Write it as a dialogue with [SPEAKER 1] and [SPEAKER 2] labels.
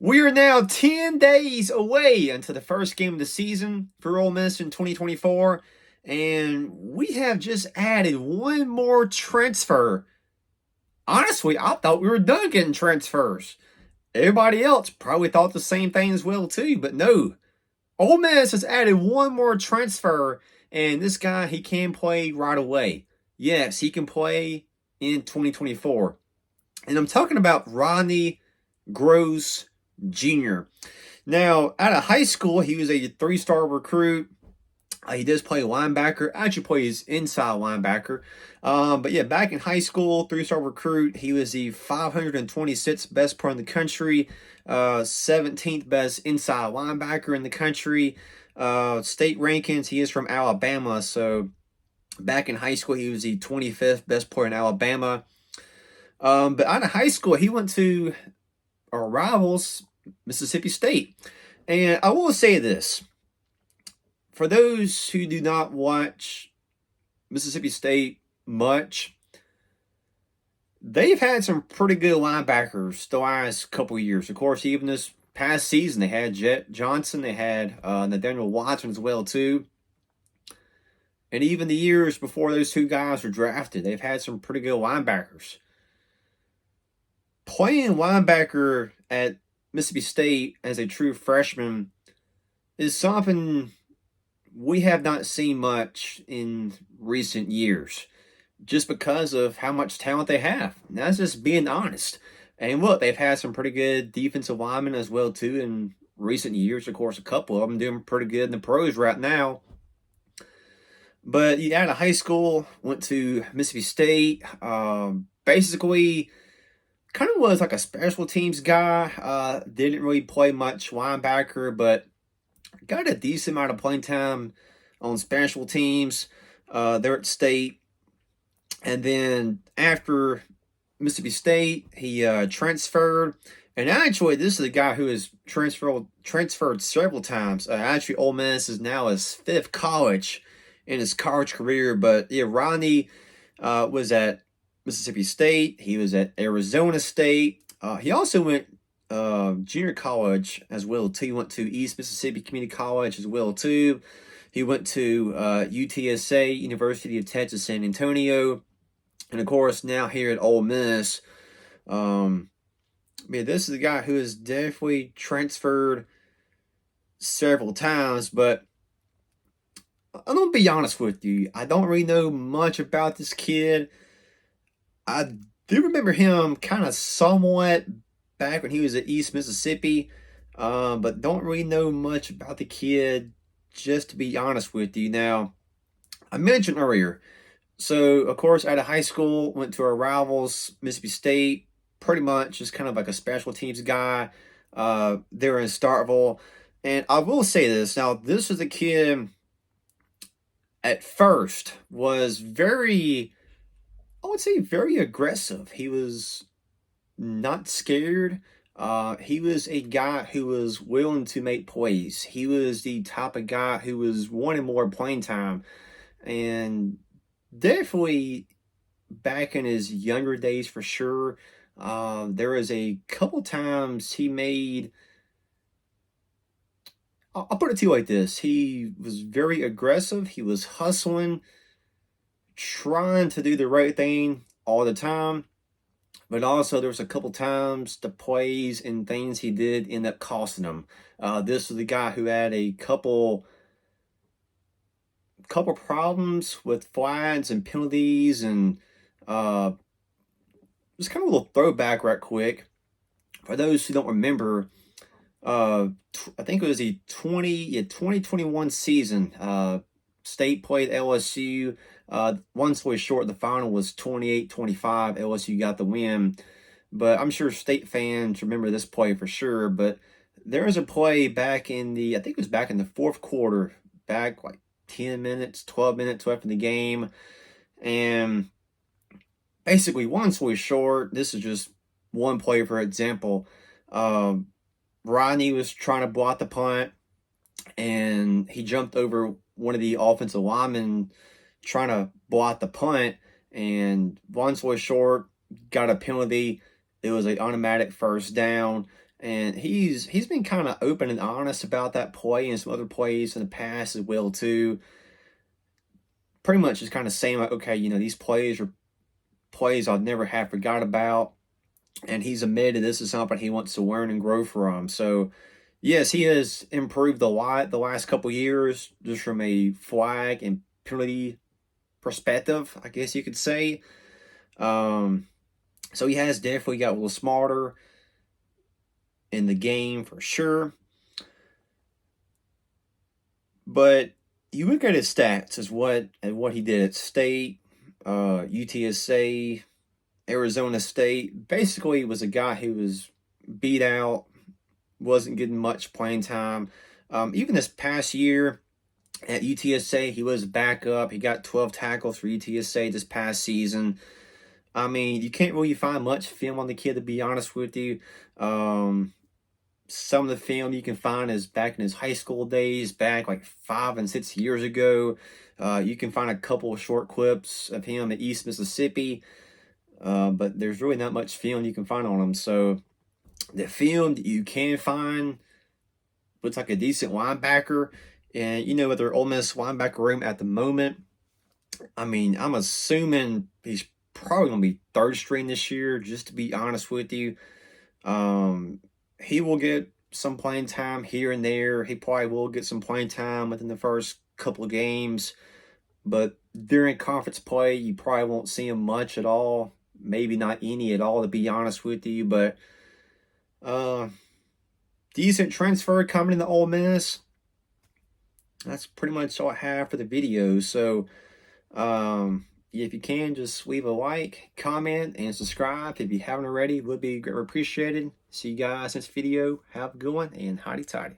[SPEAKER 1] We are now 10 days away until the first game of the season for Ole Miss in 2024, and we have just added one more transfer. Honestly, I thought we were done getting transfers. Everybody else probably thought the same thing as well too, but no. Ole Miss has added one more transfer, and this guy, he can play right away. Yes, he can play in 2024. And I'm talking about Rodney Groce Jr. Now, out of high school, he was a three-star recruit. He does play linebacker. Actually, plays inside linebacker. But yeah, back in high school, three-star recruit. He was the 526th best player in the country, 17th best inside linebacker in the country. State rankings, he is from Alabama. So back in high school, he was the 25th best player in Alabama. But out of high school, he went to our rivals, Mississippi State. And I will say this. For those who do not watch Mississippi State much, they've had some pretty good linebackers the last couple of years. Of course, even this past season, they had Jet Johnson, they had Nathaniel Watson as well too. And even the years before those two guys were drafted, they've had some pretty good linebackers. Playing linebacker at Mississippi State as a true freshman is something we have not seen much in recent years, just because of how much talent they have. And that's just being honest. And look, they've had some pretty good defensive linemen as well too in recent years. Of course, a couple of them doing pretty good in the pros right now. But yeah, out of high school, went to Mississippi State. Basically, kind of was like a special teams guy. Didn't really play much linebacker, but got a decent amount of playing time on special teams there at State. And then after Mississippi State, he transferred. And actually, this is a guy who has transferred several times. Actually, Ole Miss is now his fifth college in his college career. But yeah, Rodney was at Mississippi State. He was at Arizona State. He also went junior college as well too. He went to East Mississippi Community College as well too. He went to UTSA, University of Texas San Antonio, and of course now here at Ole Miss. This is a guy who has definitely transferred several times, but I'm gonna be honest with you. I don't really know much about this kid. I do remember him kind of somewhat back when he was at East Mississippi, but don't really know much about the kid, just to be honest with you. Now, I mentioned earlier, so of course, out of high school, went to our rivals, Mississippi State, pretty much just kind of like a special teams guy there in Starkville. And I will say this, now, this is a kid at first was very, I would say, very aggressive. He was not scared. He was a guy who was willing to make plays. He was the type of guy who was wanting more playing time. And definitely back in his younger days for sure, there was a couple times he made, I'll put it to you like this. He was very aggressive. He was hustling, trying to do the right thing all the time. But also, there was a couple times the plays and things he did end up costing him. This was the guy who had a couple problems with flags and penalties, and just kind of a little throwback right quick. For those who don't remember, I think it was the 2021 season. State played LSU. One story short, the final was 28-25. LSU got the win. But I'm sure State fans remember this play for sure. But there was a play back in I think it was back in the fourth quarter, back like 10 minutes, 12 minutes left in the game. And basically, one story short, this is just one play for example. Rodney was trying to block the punt, and he jumped over one of the offensive linemen trying to block the punt, and long story short, got a penalty. It was an automatic first down, And he's been kind of open and honest about that play and some other plays in the past as well too. Pretty much just kind of saying like, okay, these plays are plays I'll never have forgot about. And he's admitted this is something he wants to learn and grow from. So yes, he has improved a lot the last couple years, just from a flag and penalty perspective, I guess you could say. So he has definitely got a little smarter in the game for sure. But you look at his stats as what he did at State, UTSA, Arizona State. Basically, he was a guy who was beat out, wasn't getting much playing time. Even this past year at UTSA, he was back up. He got 12 tackles for UTSA this past season. I mean, you can't really find much film on the kid, to be honest with you. Some of the film you can find is back in his high school days, back like 5 and 6 years ago. You can find a couple of short clips of him at East Mississippi, but there's really not much film you can find on him. So the film that you can find looks like a decent linebacker. And with their Ole Miss linebacker room at the moment, I mean, I'm assuming he's probably going to be third string this year, just to be honest with you. He will get some playing time here and there. He probably will get some playing time within the first couple of games. But during conference play, you probably won't see him much at all. Maybe not any at all, to be honest with you. But decent transfer coming into Ole Miss. That's pretty much all I have for the video. So, if you can, just leave a like, comment, and subscribe if you haven't already. Would be appreciated. See you guys next video. Have a good one, and hotty toddy.